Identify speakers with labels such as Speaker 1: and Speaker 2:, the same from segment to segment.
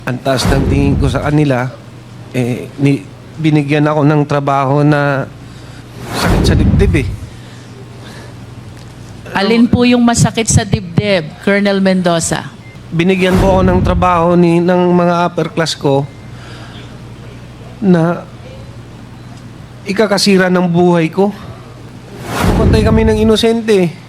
Speaker 1: Ang taas ng tingin ko sa kanila, binigyan ako ng trabaho na sakit sa dibdib eh.
Speaker 2: Alin po yung masakit sa dibdib, Colonel Mendoza?
Speaker 1: Binigyan po ako ng trabaho ng mga upper class ko na ikakasira ng buhay ko. Pumatay kami ng inosente.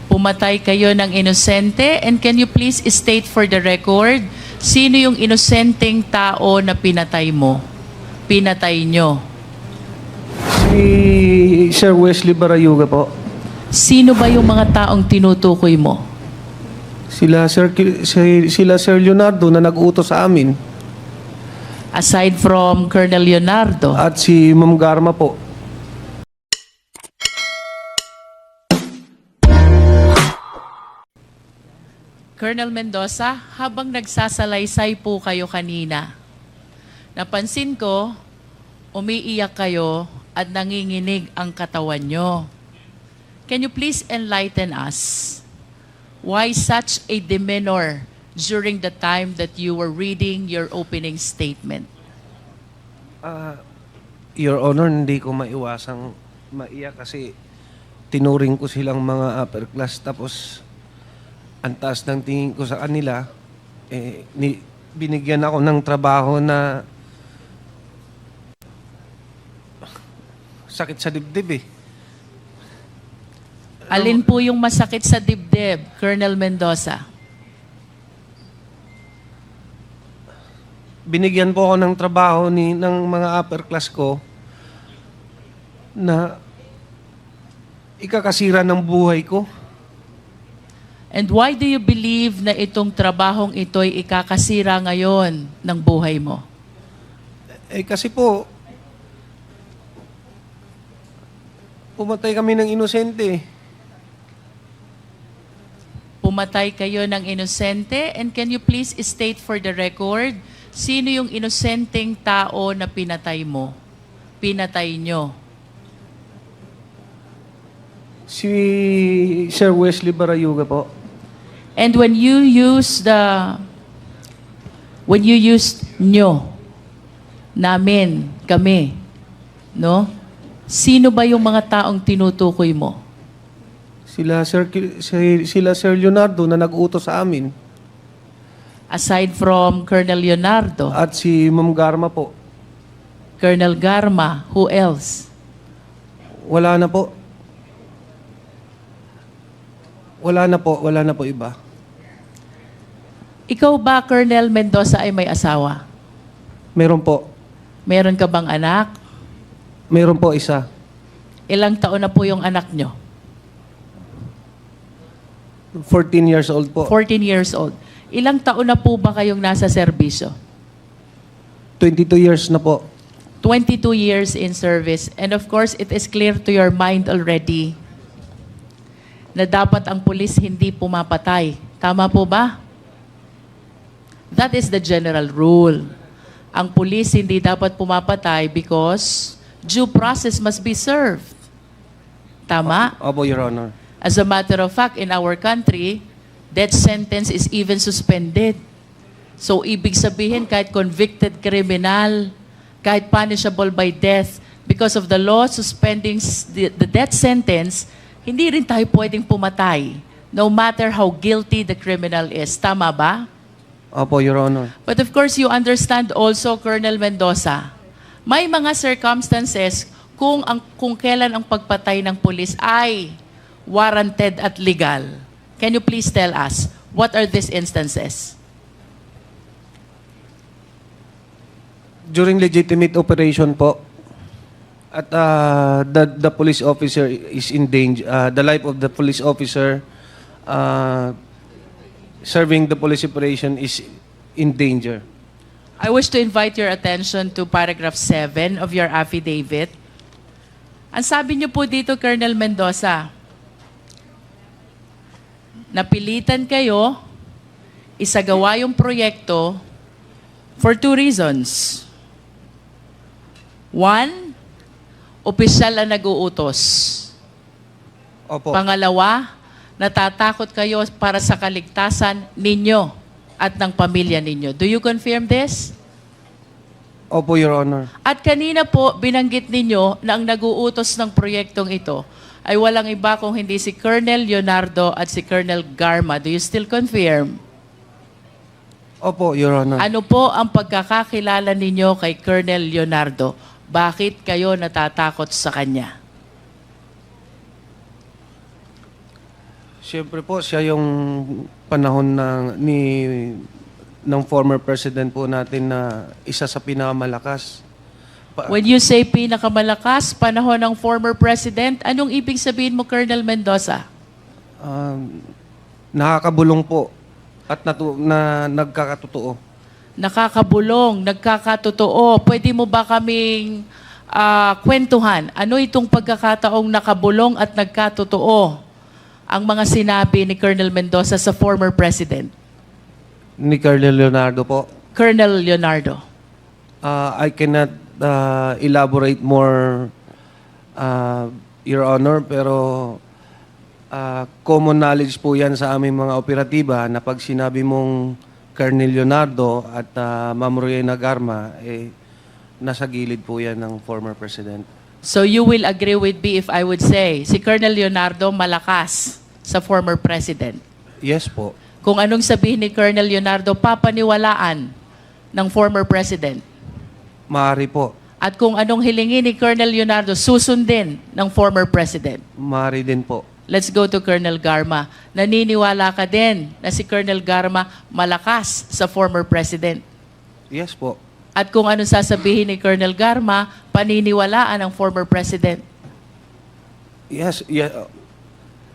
Speaker 2: Pumatay kayo ng inosente? And can you please state for the record, sino yung inosenteng tao na pinatay mo? Pinatay nyo?
Speaker 1: Si Sir Wesley Barayuga po.
Speaker 2: Sino ba yung mga taong tinutukoy mo?
Speaker 1: Sila Sir Leonardo na nag-utos sa amin.
Speaker 2: Aside from Colonel Leonardo.
Speaker 1: At si Ma'am Garma po.
Speaker 2: Colonel Mendoza, habang nagsasalaysay po kayo kanina, napansin ko, umiiyak kayo at nanginginig ang katawan nyo. Can you please enlighten us? Why such a demeanor during the time that you were reading your opening statement?
Speaker 1: Your Honor, hindi ko maiwasang maiyak kasi tinuring ko silang mga upper class. Tapos, ang taas ng tingin ko sa kanila, binigyan ako ng trabaho na sakit sa dibdib eh.
Speaker 2: Alin po yung masakit sa dibdib, Colonel Mendoza?
Speaker 1: Binigyan po ako ng trabaho ng mga upper class ko na ikakasira ng buhay ko.
Speaker 2: And why do you believe na itong trabahong ito'y ikakasira ngayon ng buhay mo?
Speaker 1: Kasi po, pumatay kami ng inosente.
Speaker 2: Pumatay kayo ng inosente? And can you please state for the record, sino yung inosenteng tao na pinatay mo? Pinatay nyo?
Speaker 1: Si Sir Wesley Barayuga po.
Speaker 2: And when you used nyo, namin, kami, no? Sino ba yung mga taong tinutukoy mo?
Speaker 1: Sila Sir Leonardo na nag-utos sa amin.
Speaker 2: Aside from Colonel Leonardo,
Speaker 1: At si Ma'am Garma po.
Speaker 2: Colonel Garma, who else?
Speaker 1: Wala na po. Wala na po iba.
Speaker 2: Ikaw ba, Colonel Mendoza, ay may asawa?
Speaker 1: Meron po.
Speaker 2: Meron ka bang anak?
Speaker 1: Meron po isa.
Speaker 2: Ilang taon na po yung anak nyo?
Speaker 1: 14 years old po.
Speaker 2: 14 years old. Ilang taon na po ba kayong nasa serbisyo?
Speaker 1: 22 years na po.
Speaker 2: 22 years in service. And of course, it is clear to your mind already na dapat ang pulis hindi pumapatay. Tama po ba? That is the general rule. Ang pulis hindi dapat pumapatay because due process must be served. Tama?
Speaker 1: Opo, Your Honor.
Speaker 2: As a matter of fact, in our country, death sentence is even suspended. So, ibig sabihin, kahit convicted criminal, kahit punishable by death, because of the law suspending the death sentence, hindi rin tayo pwedeng pumatay, no matter how guilty the criminal is. Tama ba?
Speaker 1: Opo, Your Honor.
Speaker 2: But of course, you understand also, Colonel Mendoza, may mga circumstances kung kailan ang pagpatay ng pulis ay warranted at legal. Can you please tell us, what are these instances?
Speaker 1: During legitimate operation po, at the police officer is in danger, the life of the police officer serving the police operation is in danger.
Speaker 2: I wish to invite your attention to paragraph 7 of your affidavit. Ang sabi niyo po dito, Colonel Mendoza, napilitan kayo isagawa yung proyekto for 2 reasons. 1, opisyal ang nag-uutos.
Speaker 1: Opo.
Speaker 2: Pangalawa, natatakot kayo para sa kaligtasan ninyo. at ng pamilya ninyo. Do you confirm this?
Speaker 1: Opo, Your Honor.
Speaker 2: At kanina po, binanggit ninyo na ang nag-uutos ng proyektong ito ay walang iba kung hindi si Colonel Leonardo at si Colonel Garma. Do you still confirm?
Speaker 1: Opo, Your Honor.
Speaker 2: Ano po ang pagkakakilala ninyo kay Colonel Leonardo? Bakit kayo natatakot sa kanya?
Speaker 1: Siyempre po, siya yung panahon ng former president po natin na isa sa pinakamalakas.
Speaker 2: When you say pinakamalakas, panahon ng former president, anong ibig sabihin mo, Colonel Mendoza?
Speaker 1: Nakakabulong po at nagkakatotoo.
Speaker 2: Nakakabulong, nagkakatotoo. Pwede mo ba kaming kwentuhan? Ano itong pagkakataong nakabulong at nagkatotoo ang mga sinabi ni Colonel Mendoza sa former president?
Speaker 1: Ni Colonel Leonardo po.
Speaker 2: Colonel Leonardo.
Speaker 1: I cannot elaborate more, Your Honor, pero common knowledge po yan sa aming mga operatiba na pag sinabi mong Colonel Leonardo at Ma'am Rowena Garma, nasa gilid po yan ng former president.
Speaker 2: So you will agree with me if I would say si Colonel Leonardo malakas sa former president?
Speaker 1: Yes po.
Speaker 2: Kung anong sabihin ni Colonel Leonardo, papaniwalaan ng former president?
Speaker 1: Maaari po.
Speaker 2: At kung anong hilingin ni Colonel Leonardo, susundin ng former president?
Speaker 1: Maaari din po.
Speaker 2: Let's go to Colonel Garma. Naniniwala ka din na si Colonel Garma malakas sa former president?
Speaker 1: Yes po.
Speaker 2: At kung anong sasabihin ni Colonel Garma, paniniwalaan ng former president?
Speaker 1: Yes, yeah.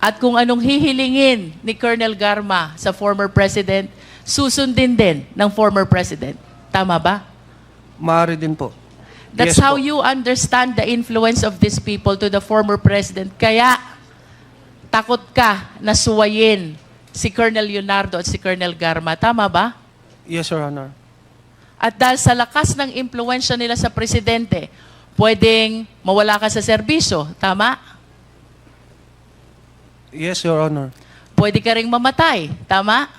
Speaker 2: At kung anong hihilingin ni Colonel Garma sa former president, susundin din ng former president. Tama ba?
Speaker 1: Maaari din po.
Speaker 2: That's
Speaker 1: Yes
Speaker 2: how
Speaker 1: po.
Speaker 2: you understand the influence of these people to the former president. Kaya, takot ka na suwayin si Colonel Leonardo at si Colonel Garma. Tama ba?
Speaker 1: Yes, Your Honor.
Speaker 2: At dahil sa lakas ng impluensya nila sa presidente, pwedeng mawala ka sa serbisyo. Tama?
Speaker 1: Yes, Your Honor.
Speaker 2: Pwede ka ring mamatay. Tama?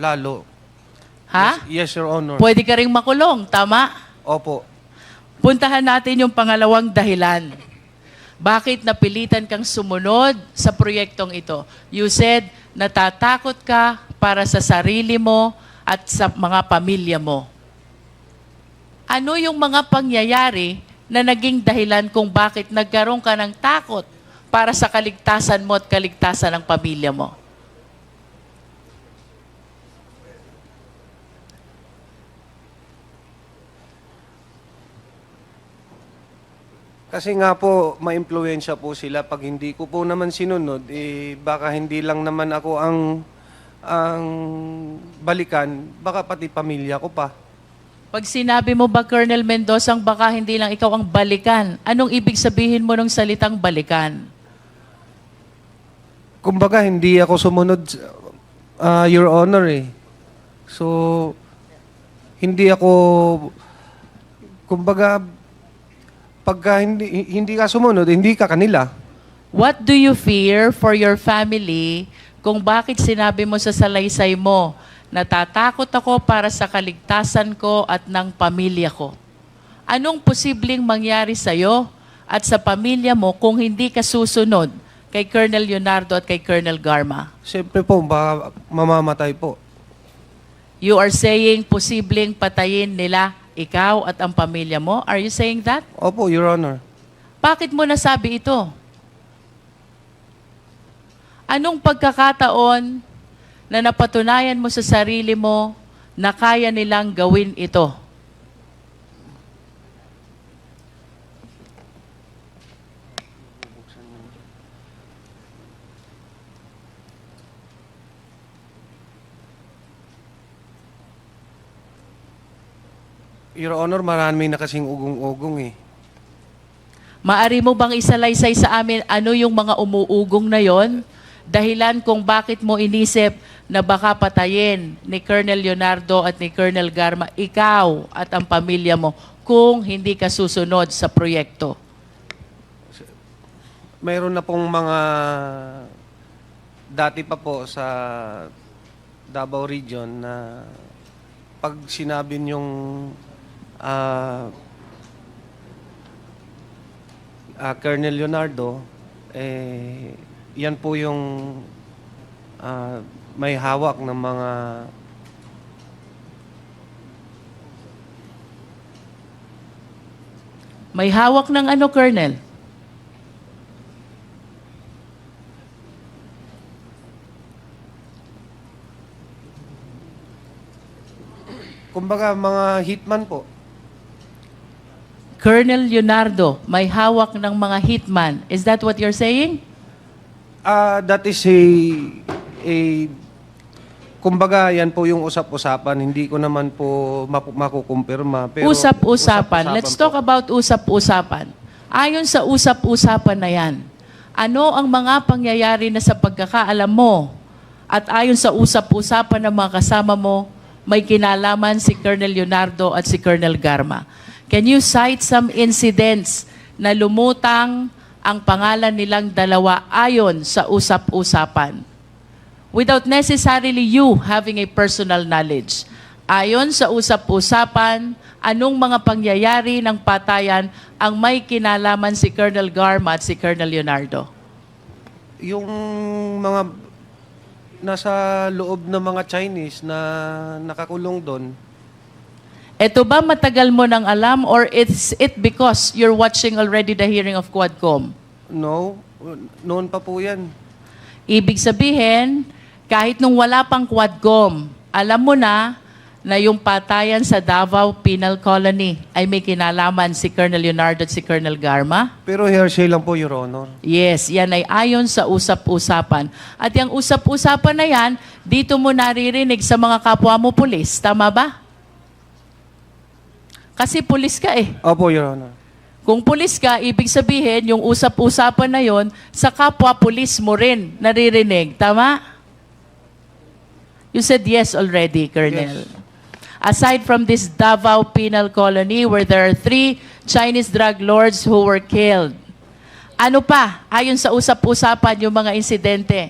Speaker 1: Lalo.
Speaker 2: Ha?
Speaker 1: Yes, Your Honor.
Speaker 2: Pwede ka ring makulong. Tama?
Speaker 1: Opo.
Speaker 2: Puntahan natin yung pangalawang dahilan. Bakit napilitan kang sumunod sa proyektong ito? You said, natatakot ka para sa sarili mo at sa mga pamilya mo. Ano yung mga pangyayari na naging dahilan kung bakit nagkaroon ka ng takot para sa kaligtasan mo at kaligtasan ng pamilya mo?
Speaker 1: Kasi nga po, ma-impluwensya po sila. Pag hindi ko po naman sinunod, baka hindi lang naman ako ang balikan, baka pati pamilya ko pa.
Speaker 2: Pag sinabi mo ba, Colonel Mendoza, baka hindi lang ikaw ang balikan, anong ibig sabihin mo ng salitang balikan?
Speaker 1: Kumbaga, hindi ako sumunod, Your Honor eh. So, hindi ako, kumbaga, pagka hindi ka sumunod, hindi ka kanila.
Speaker 2: What do you fear for your family kung bakit sinabi mo sa salaysay mo, natatakot ako para sa kaligtasan ko at ng pamilya ko? Anong posibleng mangyari sa'yo at sa pamilya mo kung hindi ka susunod kay Colonel Leonardo at kay Colonel Garma?
Speaker 1: Siyempre po, baka mamamatay po.
Speaker 2: You are saying posibleng patayin nila ikaw at ang pamilya mo? Are you saying that?
Speaker 1: Opo, Your Honor.
Speaker 2: Bakit mo nasabi ito? Anong pagkakataon na napatunayan mo sa sarili mo na kaya nilang gawin ito?
Speaker 1: Your Honor, marami na kasing ugong-ugong eh.
Speaker 2: Maari mo bang isalaysay sa amin ano yung mga umuugong na yon? Dahilan kung bakit mo inisip na baka patayin ni Colonel Leonardo at ni Colonel Garma ikaw at ang pamilya mo kung hindi ka susunod sa proyekto?
Speaker 1: Mayroon na pong mga dati pa po sa Davao Region na pag sinabi niyong Colonel Leonardo, yan po yung may hawak ng mga
Speaker 2: May hawak ng ano, Colonel?
Speaker 1: kumbaga mga hitman po.
Speaker 2: Colonel Leonardo, may hawak ng mga hitman. Is that what you're saying?
Speaker 1: That is kumbaga yan po yung usap-usapan. Hindi ko naman po makukumpirma. Pero
Speaker 2: Usap-usapan. Let's talk
Speaker 1: po.
Speaker 2: about usap-usapan. Ayon sa usap-usapan na yan, ano ang mga pangyayari na sa pagkakaalam mo at ayon sa usap-usapan ng mga kasama mo, may kinalaman si Colonel Leonardo at si Colonel Garma? Can you cite some incidents na lumutang ang pangalan nilang dalawa ayon sa usap-usapan? Without necessarily you having a personal knowledge. Ayon sa usap-usapan, anong mga pangyayari ng patayan ang may kinalaman si Colonel Garma at si Colonel Leonardo?
Speaker 1: Yung mga nasa loob ng mga Chinese na nakakulong doon,
Speaker 2: Ito ba matagal mo nang alam or is it because you're watching already the hearing of Quadcom?
Speaker 1: no, noon pa po yan.
Speaker 2: Ibig sabihin, kahit nung wala pang Quadcom, alam mo na yung patayan sa Davao Penal Colony ay may kinalaman si Colonel Leonardo at si Colonel Garma?
Speaker 1: Pero hearsay lang po, Your Honor.
Speaker 2: Yes, yan ay ayon sa usap-usapan. At yung usap-usapan na yan, dito mo naririnig sa mga kapwa mo pulis. Tama ba? Kasi pulis ka eh.
Speaker 1: Opo, Your Honor.
Speaker 2: Kung pulis ka, ibig sabihin, yung usap-usapan na yon sa kapwa pulis mo rin naririnig. Tama? You said yes already, Colonel.
Speaker 1: Yes.
Speaker 2: Aside from this Davao Penal Colony where there are 3 Chinese drug lords who were killed, ano pa, ayon sa usap-usapan yung mga insidente,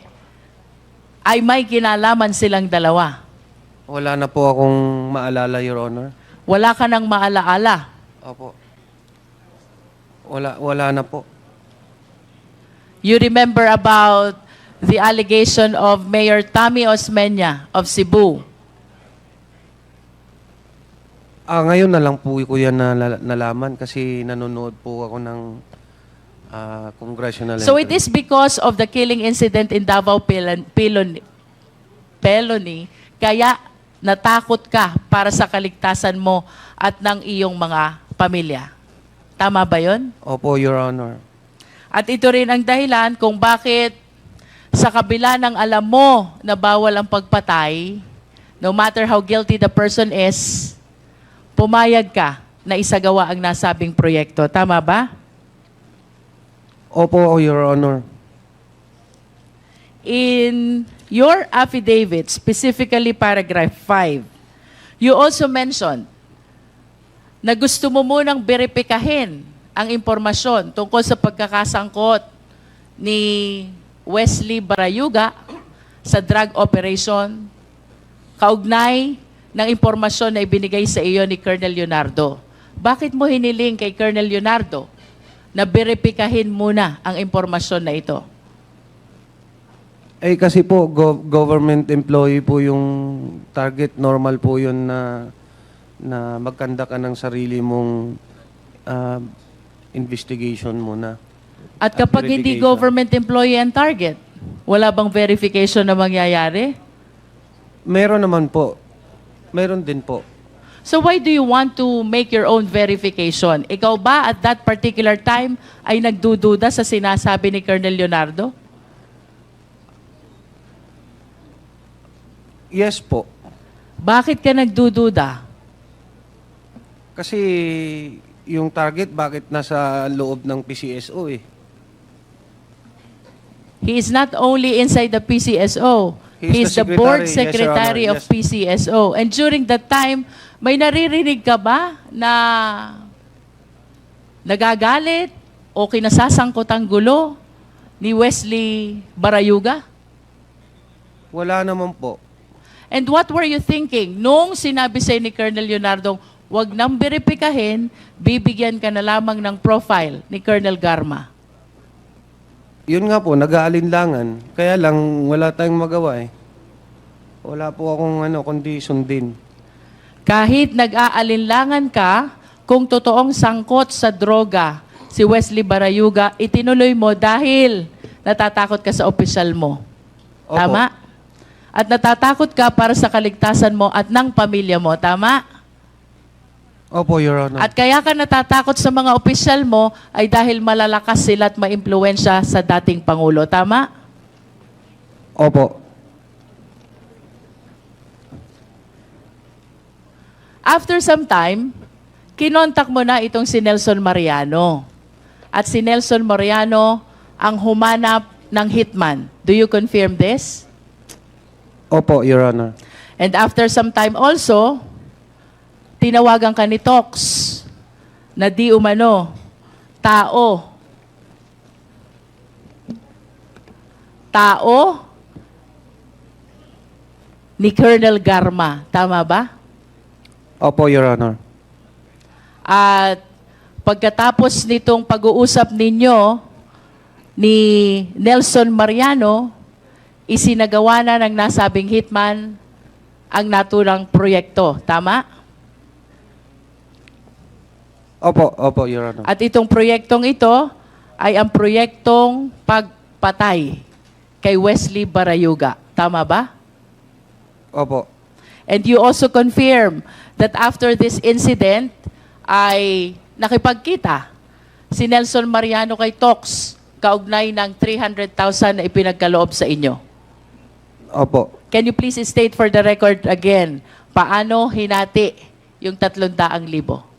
Speaker 2: ay may kinalaman silang dalawa?
Speaker 1: Wala na po akong maalala, Your Honor.
Speaker 2: Wala ka nang maalaala.
Speaker 1: Opo. Wala na po.
Speaker 2: You remember about the allegation of Mayor Tommy Osmeña of Cebu?
Speaker 1: Ngayon na lang po ko yan nalaman kasi nanonood po ako ng congressional
Speaker 2: So it
Speaker 1: interview.
Speaker 2: is because of the killing incident in Davao Peloni, kaya natakot ka para sa kaligtasan mo at ng iyong mga pamilya. Tama ba yon?
Speaker 1: Opo, Your Honor.
Speaker 2: At ito rin ang dahilan kung bakit sa kabila ng alam mo na bawal ang pagpatay, no matter how guilty the person is, pumayag ka na isagawa ang nasabing proyekto. Tama ba?
Speaker 1: Opo, Your Honor.
Speaker 2: In your affidavit, specifically paragraph 5, you also mentioned na gusto mo munang beripikahin ang impormasyon tungkol sa pagkakasangkot ni Wesley Barayuga sa drug operation, kaugnay ng impormasyon na ibinigay sa iyo ni Colonel Leonardo. Bakit mo hiniling kay Colonel Leonardo na beripikahin muna ang impormasyon na ito?
Speaker 1: Kasi po, government employee po yung target. Normal po yun na magkanda ka ng sarili mong investigation muna.
Speaker 2: At kapag hindi
Speaker 1: verification.
Speaker 2: government employee ang target, wala bang verification na mangyayari?
Speaker 1: Meron naman po. Meron din po.
Speaker 2: So why do you want to make your own verification? Ikaw ba at that particular time ay nagdududa sa sinasabi ni Colonel Leonardo?
Speaker 1: Yes po.
Speaker 2: Bakit ka nagdududa?
Speaker 1: Kasi yung target, bakit nasa loob ng PCSO eh?
Speaker 2: He is not only inside the PCSO, he is the board secretary
Speaker 1: Yes, Your Honor.
Speaker 2: of PCSO. And during that time, may naririnig ka ba na nagagalit o kinasasangkot ang gulo ni Wesley Barayuga?
Speaker 1: Wala naman po.
Speaker 2: And what were you thinking nung sinabi sa'yo ni Colonel Leonardo, wag nang beripikahin, bibigyan ka na lamang ng profile ni Colonel Garma?
Speaker 1: Yun nga po, nag-aalinlangan. Kaya lang, wala tayong magawa eh. Wala po akong kundi sundin.
Speaker 2: Kahit nag-aalinlangan ka, kung totoong sangkot sa droga si Wesley Barayuga, itinuloy mo dahil natatakot ka sa opisyal mo.
Speaker 1: Opo.
Speaker 2: Tama? At natatakot ka para sa kaligtasan mo at ng pamilya mo. Tama?
Speaker 1: Opo, Your Honor.
Speaker 2: At kaya ka natatakot sa mga opisyal mo ay dahil malalakas sila at maimpluwensya sa dating Pangulo. Tama?
Speaker 1: Opo.
Speaker 2: After some time, kinontak mo na itong si Nelson Mariano. At si Nelson Mariano ang humanap ng hitman. Do you confirm this?
Speaker 1: Opo, Your Honor.
Speaker 2: And after some time also, tinawagan ka ni Tox na di umano, tao ni Colonel Garma. Tama ba?
Speaker 1: Opo, Your Honor.
Speaker 2: At pagkatapos nitong pag-uusap ninyo ni Nelson Mariano, isinagawa na ng nasabing hitman ang naturang proyekto. Tama?
Speaker 1: Opo, Your Honor.
Speaker 2: At itong proyektong ito ay ang proyektong pagpatay kay Wesley Barayuga. Tama ba?
Speaker 1: Opo.
Speaker 2: And you also confirm that after this incident ay nakipagkita si Nelson Mariano kay Tox kaugnay ng 300,000 na ipinagkaloob sa inyo.
Speaker 1: Opo.
Speaker 2: Can you please state for the record again, paano hinati yung 300,000?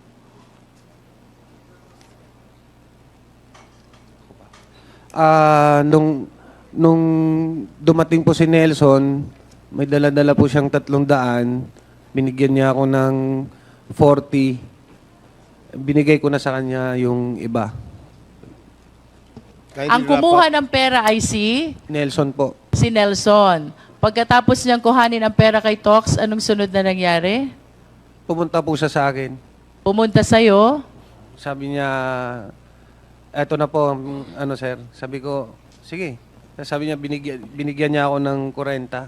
Speaker 1: Nung dumating po si Nelson, may dala-dala po siyang 300. Binigyan niya ako ng 40. Binigay ko na sa kanya yung iba.
Speaker 2: Ang kumuha ng pera ay si
Speaker 1: Nelson po.
Speaker 2: Nelson. Pagkatapos niyang kuhanin ang pera kay Tox, anong sunod na nangyari?
Speaker 1: Pumunta po siya sa akin.
Speaker 2: Pumunta sa'yo,
Speaker 1: Sabi niya, eto na po, sir. Sabi ko, sige. Sabi niya, binigyan niya ako ng 40.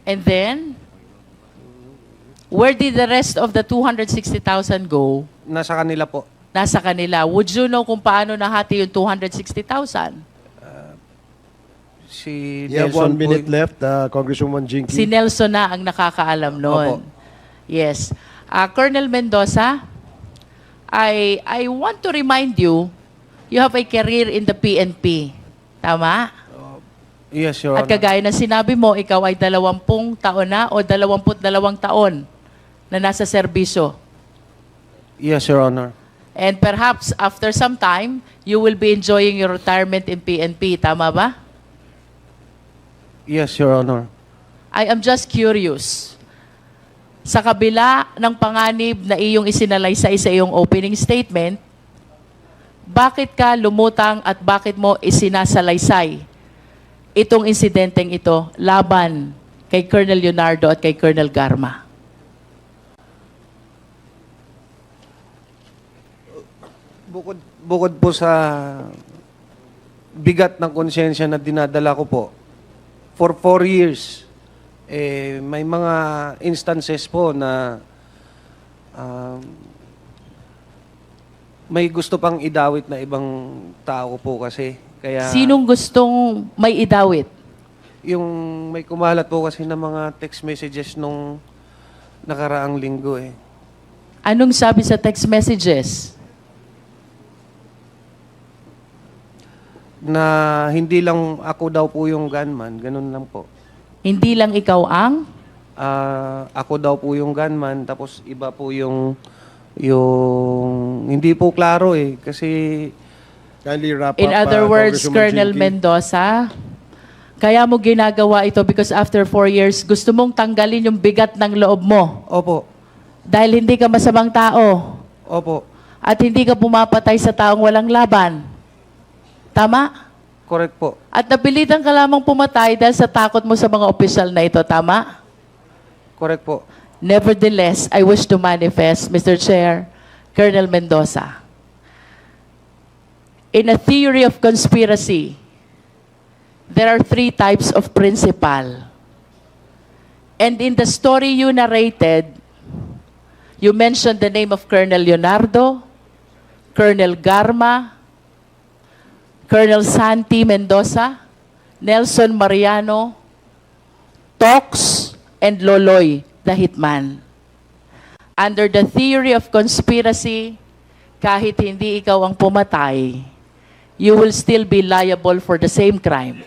Speaker 2: and then, where did the rest of the 260,000 go?
Speaker 1: Nasa kanila po.
Speaker 2: Nasa kanila. Would you know kung paano nahati yung 260,000?
Speaker 1: Si
Speaker 3: You have
Speaker 1: Nelson
Speaker 3: 1 minute
Speaker 1: po,
Speaker 3: left, Congresswoman Jinky.
Speaker 2: Si Nelson na ang nakakaalam noon.
Speaker 1: Opo.
Speaker 2: Yes. Colonel Mendoza, I want to remind you, you have a career in the PNP. Tama?
Speaker 1: Yes, Your
Speaker 2: At
Speaker 1: Honor.
Speaker 2: kagaya na sinabi mo, ikaw ay 20 taon na o 22 taon na nasa serbisyo.
Speaker 1: Yes, Your Honor.
Speaker 2: And perhaps after some time, you will be enjoying your retirement in PNP. Tama ba?
Speaker 1: Yes, Your Honor.
Speaker 2: I am just curious. Sa kabila ng panganib na iyong isinalaysay sa iyong opening statement, bakit ka lumutang at bakit mo isinasalaysay itong insidenteng ito laban kay Colonel Leonardo at kay Colonel Garma?
Speaker 1: Bukod po sa bigat ng konsensya na dinadala ko po, for 4 years, may mga instances po na may gusto pang idawit na ibang tao po kasi. Kaya
Speaker 2: Sinong gustong may idawit?
Speaker 1: yung may kumalat po kasi ng mga text messages nung nakaraang linggo eh.
Speaker 2: Anong sabi sa text messages?
Speaker 1: Na hindi lang ako daw po yung gunman, ganun lang po.
Speaker 2: Hindi lang ikaw ang?
Speaker 1: Ako daw po yung gunman, tapos iba po yung hindi po klaro eh. Kasi,
Speaker 3: Kindly wrap up,
Speaker 2: In other words,
Speaker 3: Congresswoman
Speaker 2: Colonel
Speaker 3: Jinky.
Speaker 2: Mendoza, kaya mo ginagawa ito because after 4 years, gusto mong tanggalin yung bigat ng loob mo
Speaker 1: opo,
Speaker 2: dahil hindi ka masamang tao
Speaker 1: opo,
Speaker 2: at hindi ka pumapatay sa taong walang laban. Tama?
Speaker 1: correct po.
Speaker 2: At napilitan ka lamang pumatay dahil sa takot mo sa mga opisyal na ito. Tama?
Speaker 1: Correct po.
Speaker 2: Nevertheless, I wish to manifest, Mr. Chair, Colonel Mendoza. In a theory of conspiracy, there are three types of principal. And in the story you narrated, you mentioned the name of Colonel Leonardo, Colonel Garma, Colonel Santi Mendoza, Nelson Mariano, Tox, and Loloy, the hitman. Under the theory of conspiracy, kahit hindi ikaw ang pumatay, you will still be liable for the same crime.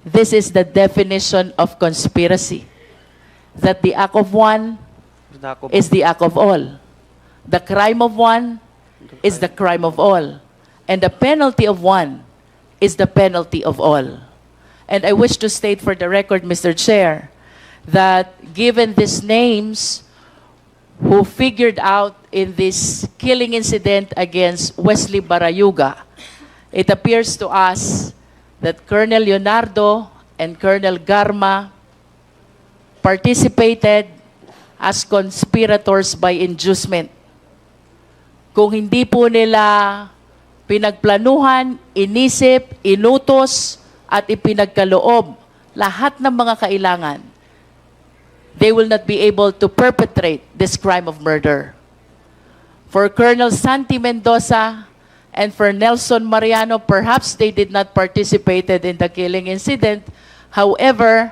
Speaker 2: This is the definition of conspiracy. That the act of one is the act of all. The crime of one is the crime of all. And the penalty of one is the penalty of all. And I wish to state for the record, Mr. Chair, that given these names who figured out in this killing incident against Wesley Barayuga, it appears to us that Colonel Leonardo and Colonel Garma participated as conspirators by inducement. Kung hindi po nila pinagplanuhan, inisip, inutos, at ipinagkaloob lahat ng mga kailangan, they will not be able to perpetrate this crime of murder. For Colonel Santi Mendoza and for Nelson Mariano, perhaps they did not participated in the killing incident. However,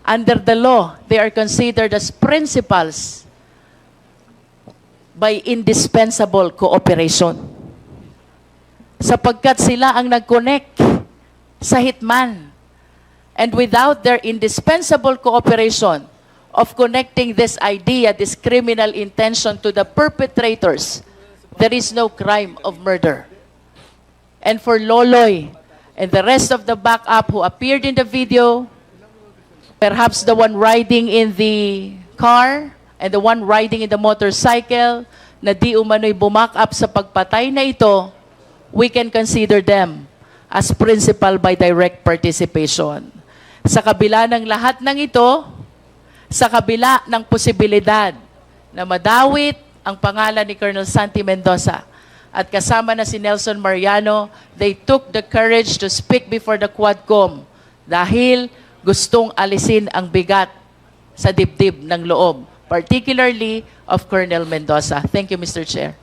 Speaker 2: under the law, they are considered as principals by indispensable cooperation. Sapagkat sila ang nag-connect sa hitman. And without their indispensable cooperation of connecting this idea, this criminal intention to the perpetrators, there is no crime of murder. And for Loloy and the rest of the backup who appeared in the video, perhaps the one riding in the car and the one riding in the motorcycle na di umano'y bumack up sa pagpatay na ito, we can consider them as principal by direct participation. Sa kabila ng lahat ng ito, sa kabila ng posibilidad na madawit ang pangalan ni Colonel Santi Mendoza at kasama na si Nelson Mariano, they took the courage to speak before the Quadcom dahil gustong alisin ang bigat sa dibdib ng loob, particularly of Colonel Mendoza. Thank you, Mr. Chair.